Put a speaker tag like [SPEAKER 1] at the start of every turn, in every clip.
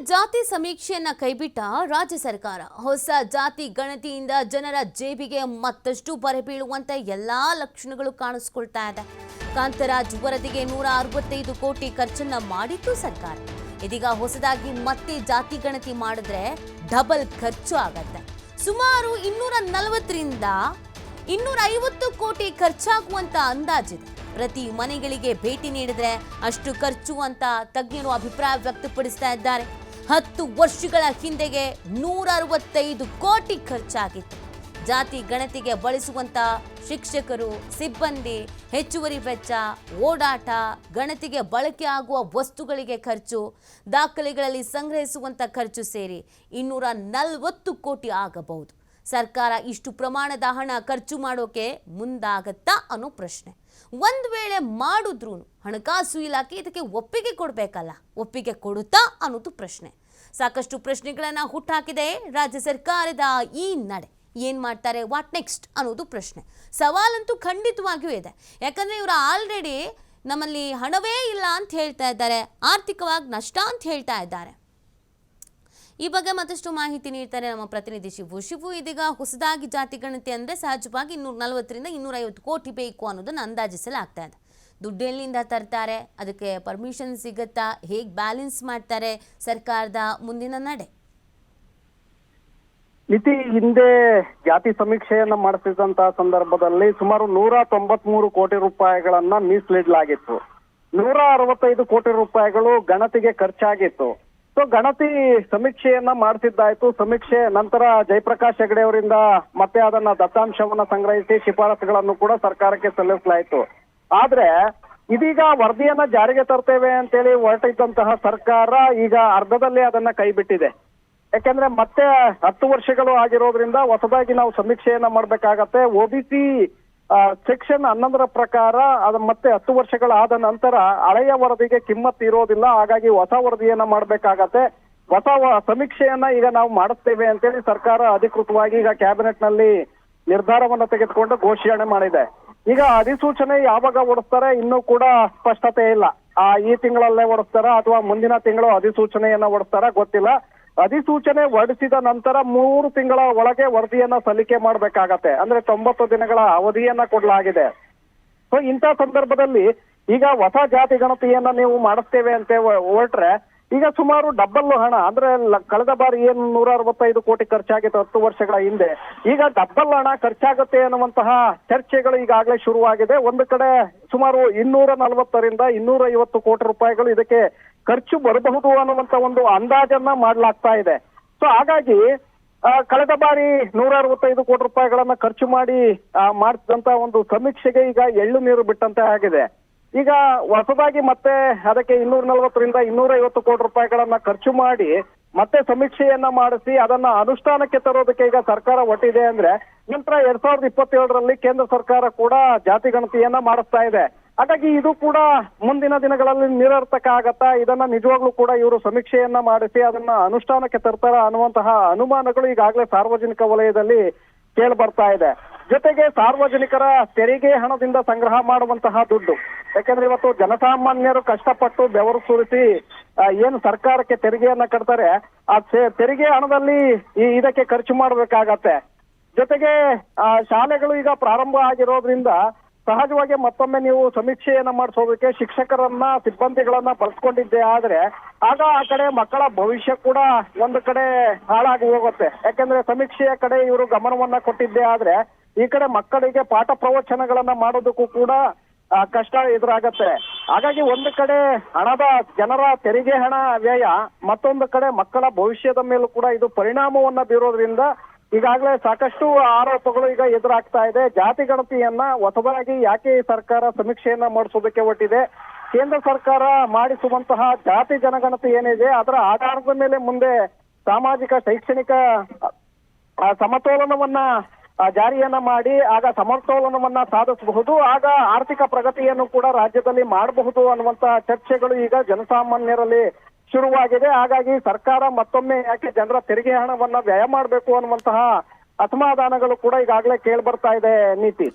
[SPEAKER 1] ಜಾತಿ ಸಮೀಕ್ಷೆಯನ್ನ ಕೈಬಿಟ್ಟ ರಾಜ್ಯ ಸರ್ಕಾರ ಹೊಸ ಜಾತಿ ಗಣತಿಯಿಂದ ಜನರ ಜೇಬಿಗೆ ಮತ್ತಷ್ಟು ಬರೆ ಬೀಳುವಂತೆ ಎಲ್ಲಾ ಲಕ್ಷಣಗಳು ಕಾಣಿಸ್ಕೊಳ್ತಾ ಇದೆ. ಕಾಂತರಾಜ್ ವರದಿಗೆ 165 ಕೋಟಿ ಖರ್ಚನ್ನ ಮಾಡಿತ್ತು ಸರ್ಕಾರ. ಇದೀಗ ಹೊಸದಾಗಿ ಮತ್ತೆ ಜಾತಿ ಗಣತಿ ಮಾಡಿದ್ರೆ ಡಬಲ್ ಖರ್ಚು ಆಗತ್ತೆ. ಸುಮಾರು 240ರಿಂದ 250 ಕೋಟಿ ಖರ್ಚಾಗುವಂತ ಅಂದಾಜಿದೆ. ಪ್ರತಿ ಮನೆಗಳಿಗೆ ಭೇಟಿ ನೀಡಿದ್ರೆ ಅಷ್ಟು ಖರ್ಚು ಅಂತ ತಜ್ಞರು ಅಭಿಪ್ರಾಯ ವ್ಯಕ್ತಪಡಿಸ್ತಾ ಇದ್ದಾರೆ. 10 ವರ್ಷಗಳ ಹಿಂದೆಗೆ 165 ಕೋಟಿ ಖರ್ಚಾಗಿತ್ತು. ಜಾತಿ ಗಣತಿಗೆ ಬಳಸುವಂತ ಶಿಕ್ಷಕರು, ಸಿಬ್ಬಂದಿ, ಹೆಚ್ಚುವರಿ ವೆಚ್ಚ, ಓಡಾಟ, ಗಣತಿಗೆ ಬಳಕೆ ಆಗುವ ವಸ್ತುಗಳಿಗೆ ಖರ್ಚು, ದಾಖಲೆಗಳಲ್ಲಿ ಸಂಗ್ರಹಿಸುವಂತ ಖರ್ಚು ಸೇರಿ 240 ಕೋಟಿ ಆಗಬಹುದು. ಸರ್ಕಾರ ಇಷ್ಟು ಪ್ರಮಾಣದ ಹಣ ಖರ್ಚು ಮಾಡೋಕೆ ಮುಂದಾಗತ್ತಾ ಅನ್ನೋ ಪ್ರಶ್ನೆ. ಒಂದು ವೇಳೆ ಮಾಡಿದ್ರೂ ಹಣಕಾಸು ಇಲಾಖೆ ಇದಕ್ಕೆ ಒಪ್ಪಿಗೆ ಕೊಡಬೇಕಲ್ಲ, ಒಪ್ಪಿಗೆ ಕೊಡುತ್ತಾ ಅನ್ನೋದು ಪ್ರಶ್ನೆ. ಸಾಕಷ್ಟು ಪ್ರಶ್ನೆಗಳನ್ನ ಹುಟ್ಟಾಕಿದೆ ರಾಜ್ಯ ಸರ್ಕಾರದ ಈ ನಡೆ. ಏನ್ ಮಾಡ್ತಾರೆ, ವಾಟ್ ನೆಕ್ಸ್ಟ್ ಅನ್ನೋದು ಪ್ರಶ್ನೆ. ಸವಾಲಂತೂ ಖಂಡಿತವಾಗಿಯೂ ಇದೆ. ಯಾಕಂದ್ರೆ ಇವರು ಆಲ್ರೆಡಿ ನಮ್ಮಲ್ಲಿ ಹಣವೇ ಇಲ್ಲ ಅಂತ ಹೇಳ್ತಾ ಇದ್ದಾರೆ, ಆರ್ಥಿಕವಾಗಿ ನಷ್ಟ ಅಂತ ಹೇಳ್ತಾ ಇದ್ದಾರೆ. ಈ ಬಗ್ಗೆ ಮತ್ತಷ್ಟು ಮಾಹಿತಿ ನೀಡ್ತಾರೆ ನಮ್ಮ ಪ್ರತಿನಿಧಿ ಶಿವು. ಇದೀಗ ಹೊಸದಾಗಿ ಜಾತಿ ಗಣತಿ ಅಂದರೆ ಸಹಜವಾಗಿ 240ರಿಂದ 250 ಕೋಟಿ ಬೇಕು ಅನ್ನೋದನ್ನು ಅಂದಾಜಿಸಲಾಗ್ತಾ ಇದೆ. ದುಡ್ಡು ಎಲ್ಲಿಂದ ತರ್ತಾರೆ, ಅದಕ್ಕೆ ಪರ್ಮಿಷನ್ ಸಿಗುತ್ತಾ, ಹೇಗೆ ಬ್ಯಾಲೆನ್ಸ್ ಮಾಡ್ತಾರೆ ಸರ್ಕಾರದ ಮುಂದಿನ ನಡೆ?
[SPEAKER 2] ಇತಿ ಹಿಂದೆ ಜಾತಿ ಸಮೀಕ್ಷೆಯನ್ನ ಮಾಡಿಸಿದಂತಹ ಸಂದರ್ಭದಲ್ಲಿ ಸುಮಾರು 193 ಕೋಟಿ ರೂಪಾಯಿಗಳನ್ನ ಮೀಸಲಿಡಲಾಗಿತ್ತು. 165 ಕೋಟಿ ರೂಪಾಯಿಗಳು ಗಣತಿಗೆ ಖರ್ಚಾಗಿತ್ತು. ಸೊ ಗಣತಿ ಸಮೀಕ್ಷೆಯನ್ನ ಮಾಡಿಸಿದ್ದಾಯ್ತು. ಸಮೀಕ್ಷೆ ನಂತರ ಜಯಪ್ರಕಾಶ್ ಹೆಗಡೆ ಅವರಿಂದ ಮತ್ತೆ ಅದನ್ನ ದತ್ತಾಂಶವನ್ನ ಸಂಗ್ರಹಿಸಿ ಶಿಫಾರಸುಗಳನ್ನು ಕೂಡ ಸರ್ಕಾರಕ್ಕೆ ಸಲ್ಲಿಸಲಾಯಿತು. ಆದ್ರೆ ಇದೀಗ ವರದಿಯನ್ನ ಜಾರಿಗೆ ತರ್ತೇವೆ ಅಂತೇಳಿ ಹೊರಟಿದ್ದಂತಹ ಸರ್ಕಾರ ಈಗ ಅರ್ಧದಲ್ಲಿ ಅದನ್ನ ಕೈ ಬಿಟ್ಟಿದೆ. ಯಾಕೆಂದ್ರೆ ಮತ್ತೆ 10 ವರ್ಷಗಳು ಆಗಿರೋದ್ರಿಂದ ಹೊಸದಾಗಿ ನಾವು ಸಮೀಕ್ಷೆಯನ್ನ ಮಾಡ್ಬೇಕಾಗತ್ತೆ. OBC ಸೆಕ್ಷನ್ 11ರ ಪ್ರಕಾರ ಅದು ಮತ್ತೆ 10 ವರ್ಷಗಳಾದ ನಂತರ ಹಳೆಯ ವರದಿಗೆ ಕಿಮ್ಮತ್ ಇರೋದಿಲ್ಲ. ಹಾಗಾಗಿ ಹೊಸ ವರದಿಯನ್ನ ಮಾಡ್ಬೇಕಾಗತ್ತೆ. ಹೊಸ ಸಮೀಕ್ಷೆಯನ್ನ ಈಗ ನಾವು ಮಾಡಿಸ್ತೇವೆ ಅಂತೇಳಿ ಸರ್ಕಾರ ಅಧಿಕೃತವಾಗಿ ಈಗ ಕ್ಯಾಬಿನೆಟ್ ನಲ್ಲಿ ನಿರ್ಧಾರವನ್ನ ತೆಗೆದುಕೊಂಡು ಘೋಷಣೆ ಮಾಡಿದೆ. ಈಗ ಅಧಿಸೂಚನೆ ಯಾವಾಗ ಹೊರಡಿಸ್ತಾರೆ ಇನ್ನೂ ಕೂಡ ಸ್ಪಷ್ಟತೆ ಇಲ್ಲ. ಈ ತಿಂಗಳಲ್ಲೇ ಹೊರಡಿಸ್ತಾರ ಅಥವಾ ಮುಂದಿನ ತಿಂಗಳು ಅಧಿಸೂಚನೆಯನ್ನ ಹೊರಡಿಸ್ತಾರ ಗೊತ್ತಿಲ್ಲ. ಅಧಿಸೂಚನೆ ಹೊರಡಿಸಿದ ನಂತರ 3 ತಿಂಗಳ ಒಳಗೆ ವರದಿಯನ್ನ ಸಲ್ಲಿಕೆ ಮಾಡ್ಬೇಕಾಗತ್ತೆ. ಅಂದ್ರೆ 90 ದಿನಗಳ ಅವಧಿಯನ್ನ ಕೊಡಲಾಗಿದೆ. ಸೊ ಇಂಥ ಸಂದರ್ಭದಲ್ಲಿ ಈಗ ಹೊಸ ಜಾತಿ ಗಣತಿಯನ್ನ ನೀವು ಮಾಡಿಸ್ತೇವೆ ಅಂತ ಹೊರಟ್ರೆ ಈಗ ಸುಮಾರು ಡಬ್ಬಲ್ ಹಣ, ಅಂದ್ರೆ ಕಳೆದ ಬಾರಿ ಏನು 165 ಕೋಟಿ ಖರ್ಚಾಗಿತ್ತು 10 ವರ್ಷಗಳ ಹಿಂದೆ, ಈಗ ಡಬ್ಬಲ್ ಹಣ ಖರ್ಚಾಗುತ್ತೆ ಅನ್ನುವಂತಹ ಚರ್ಚೆಗಳು ಈಗಾಗಲೇ ಶುರುವಾಗಿದೆ. ಒಂದು ಕಡೆ ಸುಮಾರು 240ರಿಂದ 250 ಕೋಟಿ ರೂಪಾಯಿಗಳು ಇದಕ್ಕೆ ಖರ್ಚು ಬರಬಹುದು ಅನ್ನುವಂತ ಒಂದು ಅಂದಾಜನ್ನ ಮಾಡಲಾಗ್ತಾ ಇದೆ. ಸೊ ಹಾಗಾಗಿ ಕಳೆದ ಬಾರಿ 165 ಕೋಟಿ ರೂಪಾಯಿಗಳನ್ನ ಖರ್ಚು ಮಾಡಿಸಿದಂತ ಒಂದು ಸಮೀಕ್ಷೆಗೆ ಈಗ ಎಳ್ಳು ನೀರು ಬಿಟ್ಟಂತೆ ಆಗಿದೆ. ಈಗ ಹೊಸದಾಗಿ ಮತ್ತೆ ಅದಕ್ಕೆ 240ರಿಂದ 250 ಕೋಟಿ ರೂಪಾಯಿಗಳನ್ನ ಖರ್ಚು ಮಾಡಿ ಮತ್ತೆ ಸಮೀಕ್ಷೆಯನ್ನ ಮಾಡಿಸಿ ಅದನ್ನ ಅನುಷ್ಠಾನಕ್ಕೆ ತರೋದಕ್ಕೆ ಈಗ ಸರ್ಕಾರ ಒಟ್ಟಿದೆ. ಅಂದ್ರೆ ನಂತರ 2027ರಲ್ಲಿ ಕೇಂದ್ರ ಸರ್ಕಾರ ಕೂಡ ಜಾತಿ ಗಣತಿಯನ್ನ ಮಾಡಿಸ್ತಾ ಇದೆ. ಹಾಗಾಗಿ ಇದು ಕೂಡ ಮುಂದಿನ ದಿನಗಳಲ್ಲಿ ನಿರರ್ಥಕ ಆಗತ್ತಾ, ಇದನ್ನ ನಿಜವಾಗ್ಲೂ ಕೂಡ ಇವರು ಸಮೀಕ್ಷೆಯನ್ನ ಮಾಡಿಸಿ ಅದನ್ನ ಅನುಷ್ಠಾನಕ್ಕೆ ತರ್ತಾರ ಅನ್ನುವಂತಹ ಅನುಮಾನಗಳು ಈಗಾಗಲೇ ಸಾರ್ವಜನಿಕ ವಲಯದಲ್ಲಿ ಕೇಳಿ ಬರ್ತಾ ಇದೆ. ಜೊತೆಗೆ ಸಾರ್ವಜನಿಕರ ತೆರಿಗೆ ಹಣದಿಂದ ಸಂಗ್ರಹ ಮಾಡುವಂತಹ ದುಡ್ಡು, ಯಾಕಂದ್ರೆ ಇವತ್ತು ಜನಸಾಮಾನ್ಯರು ಕಷ್ಟಪಟ್ಟು ಬೆವರು ಸುರಿಸಿ ಏನು ಸರ್ಕಾರಕ್ಕೆ ತೆರಿಗೆಯನ್ನ ಕಟ್ತಾರೆ, ಆ ತೆರಿಗೆ ಹಣದಲ್ಲಿ ಇದಕ್ಕೆ ಖರ್ಚು ಮಾಡ್ಬೇಕಾಗತ್ತೆ. ಜೊತೆಗೆ ಶಾಲೆಗಳು ಈಗ ಪ್ರಾರಂಭ ಆಗಿರೋದ್ರಿಂದ ಸಹಜವಾಗಿ ಮತ್ತೊಮ್ಮೆ ನೀವು ಸಮೀಕ್ಷೆಯನ್ನ ಮಾಡಿಸೋದಕ್ಕೆ ಶಿಕ್ಷಕರನ್ನ, ಸಿಬ್ಬಂದಿಗಳನ್ನ ಬಳಸ್ಕೊಂಡಿದ್ದೆ ಆದ್ರೆ ಆಗ ಆ ಕಡೆ ಮಕ್ಕಳ ಭವಿಷ್ಯ ಕೂಡ ಒಂದು ಕಡೆ ಹಾಳಾಗಿ ಹೋಗುತ್ತೆ. ಯಾಕಂದ್ರೆ ಸಮೀಕ್ಷೆಯ ಕಡೆ ಇವರು ಗಮನವನ್ನ ಕೊಟ್ಟಿದ್ದೆ ಆದ್ರೆ ಈ ಕಡೆ ಮಕ್ಕಳಿಗೆ ಪಾಠ ಪ್ರವಚನಗಳನ್ನ ಮಾಡೋದಕ್ಕೂ ಕೂಡ ಕಷ್ಟ ಎದುರಾಗತ್ತೆ. ಹಾಗಾಗಿ ಒಂದು ಕಡೆ ಜನರ ತೆರಿಗೆ ಹಣ ವ್ಯಯ, ಮತ್ತೊಂದು ಕಡೆ ಮಕ್ಕಳ ಭವಿಷ್ಯದ ಮೇಲೂ ಕೂಡ ಇದು ಪರಿಣಾಮವನ್ನ ಬೀರೋದ್ರಿಂದ ಈಗಾಗಲೇ ಸಾಕಷ್ಟು ಆರೋಪಗಳು ಈಗ ಎದುರಾಗ್ತಾ ಇದೆ. ಜಾತಿ ಗಣತಿಯನ್ನ ಹೊಸದಾಗಿ ಯಾಕೆ ಸರ್ಕಾರ ಸಮೀಕ್ಷೆಯನ್ನ ಮಾಡಿಸೋದಕ್ಕೆ ಹೊರಟಿದೆ, ಕೇಂದ್ರ ಸರ್ಕಾರ ಮಾಡಿಸುವಂತಹ ಜಾತಿ ಜನಗಣತಿ ಏನಿದೆ ಅದರ ಆಧಾರದ ಮೇಲೆ ಮುಂದೆ ಸಾಮಾಜಿಕ ಶೈಕ್ಷಣಿಕ ಸಮತೋಲನವನ್ನ ಜಾರಿಯನ್ನ ಮಾಡಿ ಆಗ ಸಮತೋಲನವನ್ನ ಸಾಧಿಸಬಹುದು, ಆಗ ಆರ್ಥಿಕ ಪ್ರಗತಿಯನ್ನು ಕೂಡ ರಾಜ್ಯದಲ್ಲಿ ಮಾಡಬಹುದು ಅನ್ನುವಂತ ಚರ್ಚೆಗಳು ಈಗ ಜನಸಾಮಾನ್ಯರಲ್ಲಿ ಶುರುವಾಗಿದೆ. ಹಾಗಾಗಿ ಸರ್ಕಾರ ಮತ್ತೊಮ್ಮೆ ಯಾಕೆ ಜನರ ತೆರಿಗೆ ಹಣವನ್ನ ವ್ಯಯ ಮಾಡಬೇಕು ಅನ್ನುವಂತಹ ಅಸಮಾಧಾನಗಳು ಕೂಡ ಈಗಾಗಲೇ ಕೇಳಿ ಬರ್ತಾ ಇದೆ. ನೀತಿ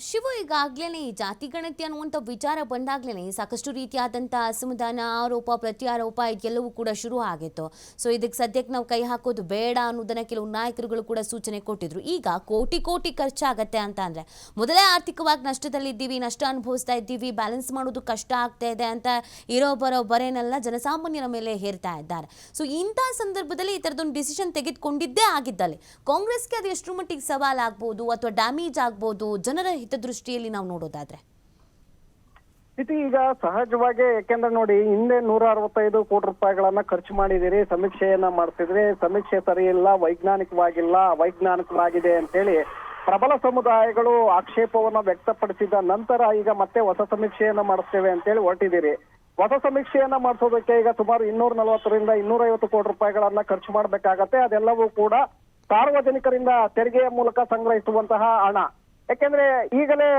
[SPEAKER 1] ಶಿವು, ಈಗಾಗ್ಲೇ ಈ ಜಾತಿ ಗಣತಿ ಅನ್ನುವಂಥ ವಿಚಾರ ಬಂದಾಗ್ಲೇ ಸಾಕಷ್ಟು ರೀತಿಯಾದಂಥ ಅಸಮಾಧಾನ, ಆರೋಪ ಪ್ರತ್ಯಾರೋಪ ಇದೆಲ್ಲವೂ ಕೂಡ ಶುರು ಆಗಿತ್ತು. ಸೊ ಇದಕ್ಕೆ ಸದ್ಯಕ್ಕೆ ನಾವು ಕೈ ಹಾಕೋದು ಬೇಡ ಅನ್ನೋದನ್ನ ಕೆಲವು ನಾಯಕರುಗಳು ಕೂಡ ಸೂಚನೆ ಕೊಟ್ಟಿದ್ರು. ಈಗ ಕೋಟಿ ಕೋಟಿ ಖರ್ಚಾಗತ್ತೆ ಅಂತ ಅಂದ್ರೆ ಮೊದಲೇ ಆರ್ಥಿಕವಾಗಿ ನಷ್ಟದಲ್ಲಿದ್ದೀವಿ, ನಷ್ಟ ಅನುಭವಿಸ್ತಾ ಇದ್ದೀವಿ, ಬ್ಯಾಲೆನ್ಸ್ ಮಾಡೋದು ಕಷ್ಟ ಆಗ್ತಾ ಇದೆ ಅಂತ ಇರೋ ಬರೋ ಬರೇನೆಲ್ಲ ಜನಸಾಮಾನ್ಯರ ಮೇಲೆ ಹೇರ್ತಾ ಇದ್ದಾರೆ. ಸೊ ಇಂಥ ಸಂದರ್ಭದಲ್ಲಿ ಈ ಥರದೊಂದು ಡಿಸಿಷನ್ ತೆಗೆದುಕೊಂಡಿದ್ದೇ ಆಗಿದ್ದಲ್ಲಿ ಕಾಂಗ್ರೆಸ್ಗೆ ಅದು ಎಷ್ಟರ ಮಟ್ಟಿಗೆ ಸವಾಲಾಗ್ಬೋದು ಅಥವಾ ಡ್ಯಾಮೇಜ್ ಆಗ್ಬೋದು ಜನರ ಹಿತದೃಷ್ಟಿಯಲ್ಲಿ ನಾವು ನೋಡೋದಾದ್ರೆ?
[SPEAKER 2] ಈಗ ಸಹಜವಾಗಿ, ಯಾಕೆಂದ್ರೆ ನೋಡಿ, ಹಿಂದೆ 165 ಕೋಟಿ ರೂಪಾಯಿಗಳನ್ನ ಖರ್ಚು ಮಾಡಿದಿರಿ, ಸಮೀಕ್ಷೆಯನ್ನ ಮಾಡ್ತಿದ್ರಿ, ಸಮೀಕ್ಷೆ ಸರಿ ಇಲ್ಲ, ವೈಜ್ಞಾನಿಕವಾಗಿಲ್ಲ, ಅವೈಜ್ಞಾನಿಕವಾಗಿದೆ ಅಂತೇಳಿ ಪ್ರಬಲ ಸಮುದಾಯಗಳು ಆಕ್ಷೇಪವನ್ನ ವ್ಯಕ್ತಪಡಿಸಿದ ನಂತರ ಈಗ ಮತ್ತೆ ಹೊಸ ಸಮೀಕ್ಷೆಯನ್ನ ಮಾಡಿಸ್ತೇವೆ ಅಂತೇಳಿ ಹೊರಟಿದ್ದೀರಿ. ಹೊಸ ಸಮೀಕ್ಷೆಯನ್ನ ಮಾಡಿಸೋದಕ್ಕೆ ಈಗ ಸುಮಾರು 240ರಿಂದ 250 ಕೋಟಿ ರೂಪಾಯಿಗಳನ್ನ ಖರ್ಚು ಮಾಡ್ಬೇಕಾಗತ್ತೆ. ಅದೆಲ್ಲವೂ ಕೂಡ ಸಾರ್ವಜನಿಕರಿಂದ ತೆರಿಗೆಯ ಮೂಲಕ ಸಂಗ್ರಹಿಸುವಂತಹ ಹಣ. ಯಾಕೆಂದ್ರೆ ಈಗಲೇ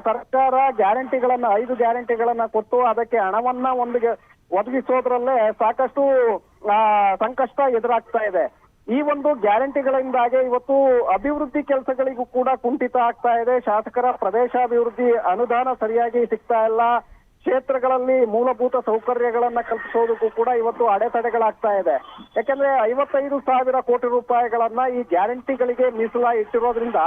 [SPEAKER 2] ಸರ್ಕಾರ ಗ್ಯಾರಂಟಿಗಳನ್ನ 5 ಗ್ಯಾರಂಟಿಗಳನ್ನ ಕೊಟ್ಟು ಅದಕ್ಕೆ ಹಣವನ್ನ ಒದಗಿಸೋದ್ರಲ್ಲೇ ಸಾಕಷ್ಟು ಸಂಕಷ್ಟ ಎದುರಾಗ್ತಾ ಇದೆ. ಈ ಒಂದು ಗ್ಯಾರಂಟಿಗಳಿಂದಾಗಿ ಇವತ್ತು ಅಭಿವೃದ್ಧಿ ಕೆಲಸಗಳಿಗೂ ಕೂಡ ಕುಂಠಿತ ಆಗ್ತಾ ಇದೆ. ಶಾಸಕರ ಪ್ರದೇಶಾಭಿವೃದ್ಧಿ ಅನುದಾನ ಸರಿಯಾಗಿ ಸಿಗ್ತಾ ಇಲ್ಲ. ಕ್ಷೇತ್ರಗಳಲ್ಲಿ ಮೂಲಭೂತ ಸೌಕರ್ಯಗಳನ್ನ ಕಲ್ಪಿಸೋದಕ್ಕೂ ಕೂಡ ಇವತ್ತು ಅಡೆತಡೆಗಳಾಗ್ತಾ ಇದೆ. ಯಾಕಂದ್ರೆ 55,000 ಕೋಟಿ ರೂಪಾಯಿಗಳನ್ನ ಈ ಗ್ಯಾರಂಟಿಗಳಿಗೆ ಇಟ್ಟಿರೋದ್ರಿಂದ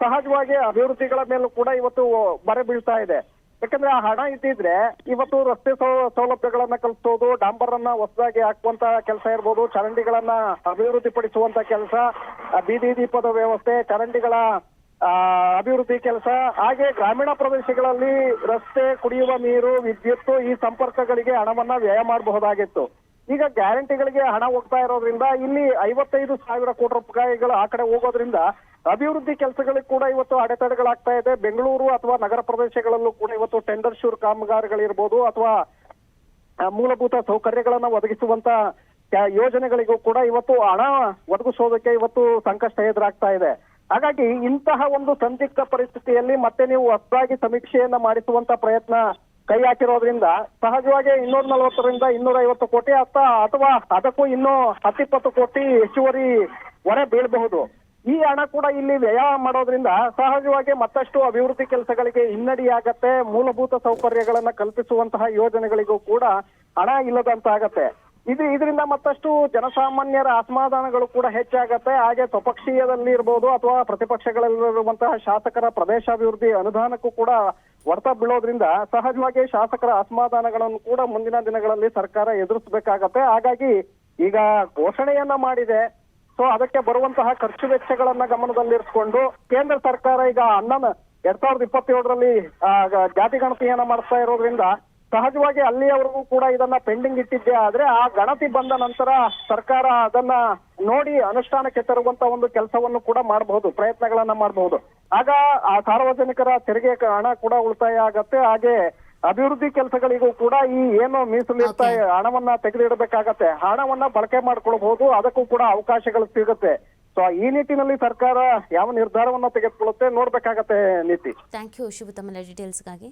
[SPEAKER 2] ಸಹಜವಾಗಿ ಅಭಿವೃದ್ಧಿಗಳ ಮೇಲೂ ಕೂಡ ಇವತ್ತು ಬರೆ ಬೀಳ್ತಾ ಇದೆ. ಯಾಕಂದ್ರೆ ಆ ಹಣ ಇದ್ದಿದ್ರೆ ಇವತ್ತು ರಸ್ತೆ ಸೌಲಭ್ಯಗಳನ್ನ ಕಲ್ಪಿಸೋದು, ಡಾಂಬರನ್ನ ಹೊಸದಾಗಿ ಹಾಕುವಂತ ಕೆಲಸ ಇರ್ಬೋದು, ಚರಂಡಿಗಳನ್ನ ಅಭಿವೃದ್ಧಿ ಪಡಿಸುವಂತ ಕೆಲಸ, ಬೀದಿ ದೀಪದ ವ್ಯವಸ್ಥೆ, ಚರಂಡಿಗಳ ಅಭಿವೃದ್ಧಿ ಕೆಲಸ, ಹಾಗೆ ಗ್ರಾಮೀಣ ಪ್ರದೇಶಗಳಲ್ಲಿ ರಸ್ತೆ, ಕುಡಿಯುವ ನೀರು, ವಿದ್ಯುತ್ ಈ ಸಂಪರ್ಕಗಳಿಗೆ ಹಣವನ್ನ ವ್ಯಯ ಮಾಡಬಹುದಾಗಿತ್ತು. ಈಗ ಗ್ಯಾರಂಟಿಗಳಿಗೆ ಹಣ ಹೋಗ್ತಾ ಇರೋದ್ರಿಂದ ಇಲ್ಲಿ 55,000 ಕೋಟಿ ರೂಪಾಯಿಗಳು ಆ ಕಡೆ ಹೋಗೋದ್ರಿಂದ ಅಭಿವೃದ್ಧಿ ಕೆಲಸಗಳಿಗೆ ಕೂಡ ಇವತ್ತು ಅಡೆತಡೆಗಳಾಗ್ತಾ ಇದೆ. ಬೆಂಗಳೂರು ಅಥವಾ ನಗರ ಪ್ರದೇಶಗಳಲ್ಲೂ ಕೂಡ ಇವತ್ತು ಟೆಂಡರ್ ಶೂರ್ ಕಾಮಗಾರಿಗಳಿರ್ಬೋದು ಅಥವಾ ಮೂಲಭೂತ ಸೌಕರ್ಯಗಳನ್ನ ಒದಗಿಸುವಂತ ಯೋಜನೆಗಳಿಗೂ ಕೂಡ ಇವತ್ತು ಹಣ ಒದಗಿಸೋದಕ್ಕೆ ಇವತ್ತು ಸಂಕಷ್ಟ ಎದುರಾಗ್ತಾ ಇದೆ. ಹಾಗಾಗಿ ಇಂತಹ ಒಂದು ಸಂದಿಗ್ಧ ಪರಿಸ್ಥಿತಿಯಲ್ಲಿ ಮತ್ತೆ ನೀವು ಹೊಸದಾಗಿ ಸಮೀಕ್ಷೆಯನ್ನ ಮಾಡಿಸುವಂತ ಪ್ರಯತ್ನ ಕೈ ಹಾಕಿರೋದ್ರಿಂದ ಸಹಜವಾಗಿ 240ರಿಂದ 250 ಕೋಟಿ ಅಥವಾ ಅದಕ್ಕೂ ಇನ್ನೂ 10-20 ಕೋಟಿ ಹೆಚ್ಚುವರಿ ಹೊರೆ ಬೀಳಬಹುದು. ಈ ಹಣ ಕೂಡ ಇಲ್ಲಿ ವ್ಯಯ ಮಾಡೋದ್ರಿಂದ ಸಹಜವಾಗಿ ಮತ್ತಷ್ಟು ಅಭಿವೃದ್ಧಿ ಕೆಲಸಗಳಿಗೆ ಹಿನ್ನಡೆಯಾಗತ್ತೆ. ಮೂಲಭೂತ ಸೌಕರ್ಯಗಳನ್ನ ಕಲ್ಪಿಸುವಂತಹ ಯೋಜನೆಗಳಿಗೂ ಕೂಡ ಹಣ ಇಲ್ಲದಂತಾಗತ್ತೆ. ಇದರಿಂದ ಮತ್ತಷ್ಟು ಜನಸಾಮಾನ್ಯರ ಅಸಮಾಧಾನಗಳು ಕೂಡ ಹೆಚ್ಚಾಗತ್ತೆ. ಹಾಗೆ ಸ್ವಪಕ್ಷೀಯದಲ್ಲಿ ಇರ್ಬೋದು ಅಥವಾ ಪ್ರತಿಪಕ್ಷಗಳಲ್ಲಿರುವಂತಹ ಶಾಸಕರ ಪ್ರದೇಶಾಭಿವೃದ್ಧಿ ಅನುದಾನಕ್ಕೂ ಕೂಡ ಹೊಡೆತ ಬೀಳೋದ್ರಿಂದ ಸಹಜವಾಗಿ ಶಾಸಕರ ಅಸಮಾಧಾನಗಳನ್ನು ಕೂಡ ಮುಂದಿನ ದಿನಗಳಲ್ಲಿ ಸರ್ಕಾರ ಎದುರಿಸಬೇಕಾಗತ್ತೆ. ಹಾಗಾಗಿ ಈಗ ಘೋಷಣೆಯನ್ನ ಮಾಡಿದೆ. ಸೊ ಅದಕ್ಕೆ ಬರುವಂತಹ ಖರ್ಚು ವೆಚ್ಚಗಳನ್ನ ಗಮನದಲ್ಲಿರಿಸಿಕೊಂಡು ಕೇಂದ್ರ ಸರ್ಕಾರ ಈಗ 2027ರಲ್ಲಿ ಜಾತಿ ಗಣತಿಯನ್ನ ಮಾಡ್ತಾ ಇರೋದ್ರಿಂದ ಸಹಜವಾಗಿ ಅಲ್ಲಿಯವರೆಗೂ ಕೂಡ ಇದನ್ನ ಪೆಂಡಿಂಗ್ ಇಟ್ಟಿದ್ದೆ. ಆದ್ರೆ ಆ ಗಣತಿ ಬಂದ ನಂತರ ಸರ್ಕಾರ ಅದನ್ನ ನೋಡಿ ಅನುಷ್ಠಾನಕ್ಕೆ ತರುವಂತ ಒಂದು ಕೆಲಸವನ್ನು ಕೂಡ ಮಾಡಬಹುದು, ಪ್ರಯತ್ನಗಳನ್ನ ಮಾಡಬಹುದು. ಆಗ ಆ ಸಾರ್ವಜನಿಕರ ತೆರಿಗೆ ಹಣ ಕೂಡ ಉಳಿತಾಯ ಆಗತ್ತೆ. ಹಾಗೆ ಅಭಿವೃದ್ಧಿ ಕೆಲಸಗಳಿಗೂ ಕೂಡ ಈ ಏನು ಮೀಸಲಿರ್ತ ಹಣವನ್ನ ತೆಗೆದಿಡಬೇಕಾಗತ್ತೆ, ಹಣವನ್ನ ಬಳಕೆ ಮಾಡ್ಕೊಳ್ಬಹುದು. ಅದಕ್ಕೂ ಕೂಡ ಅವಕಾಶಗಳು ಸಿಗುತ್ತೆ. ಸೊ ಈ ನಿಟ್ಟಿನಲ್ಲಿ ಸರ್ಕಾರ ಯಾವ ನಿರ್ಧಾರವನ್ನ ತೆಗೆದುಕೊಳ್ಳುತ್ತೆ ನೋಡ್ಬೇಕಾಗತ್ತೆ. ನೀತಿ.
[SPEAKER 1] ಥ್ಯಾಂಕ್ ಯು ಶಿವು, ತಮ್ಮ ಡೀಟೇಲ್ಸ್ಗಾಗಿ.